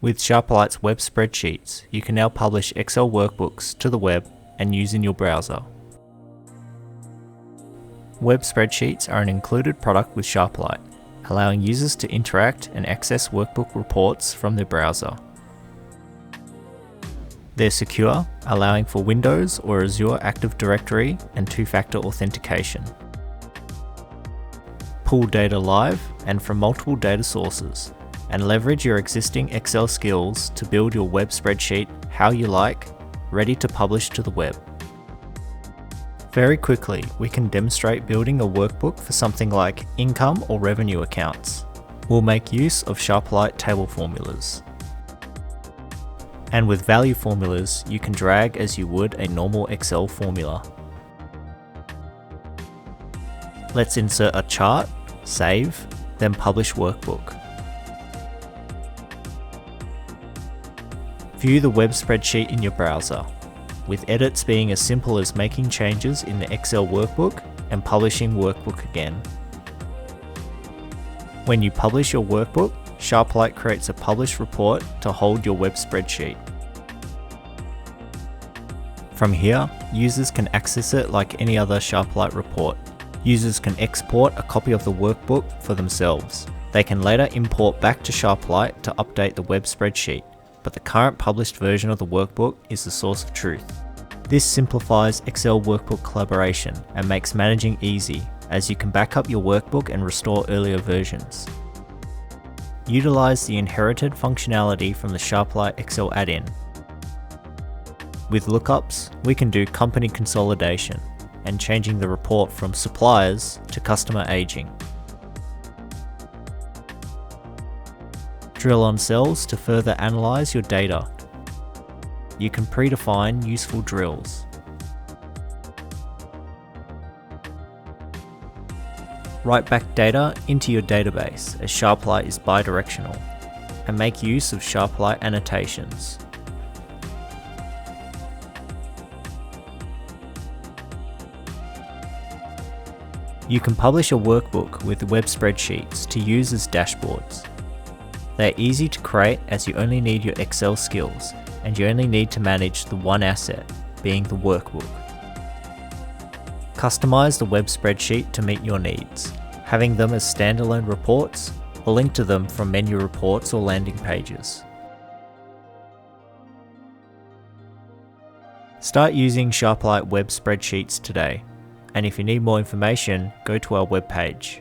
With Sharperlight's Web Spreadsheets, you can now publish Excel workbooks to the web and use in your browser. Web Spreadsheets are an included product with Sharperlight, allowing users to interact and access workbook reports from their browser. They're secure, allowing for Windows or Azure Active Directory and two-factor authentication. Pull data live and from multiple data sources, and leverage your existing Excel skills to build your web spreadsheet how you like, ready to publish to the web. Very quickly, we can demonstrate building a workbook for something like income or revenue accounts. We'll make use of Sharperlight table formulas. And with value formulas, you can drag as you would a normal Excel formula. Let's insert a chart, save, then publish workbook. View the web spreadsheet in your browser, with edits being as simple as making changes in the Excel workbook and publishing workbook again. When you publish your workbook, Sharperlight creates a publish report to hold your web spreadsheet. From here, users can access it like any other Sharperlight report. Users can export a copy of the workbook for themselves. They can later import back to Sharperlight to update the web spreadsheet, but the current published version of the workbook is the source of truth. This simplifies Excel workbook collaboration and makes managing easy, as you can back up your workbook and restore earlier versions. Utilize the inherited functionality from the Sharperlight Excel add-in. With lookups, we can do company consolidation and changing the report from suppliers to customer aging. Drill on cells to further analyze your data. You can predefine useful drills. Write back data into your database as Sharperlight is bidirectional, and make use of Sharperlight annotations. You can publish a workbook with web spreadsheets to use as dashboards. They're easy to create as you only need your Excel skills, and you only need to manage the one asset, being the workbook. Customize the web spreadsheet to meet your needs, having them as standalone reports or link to them from menu reports or landing pages. Start using Sharperlight Web Spreadsheets today, and if you need more information, go to our webpage.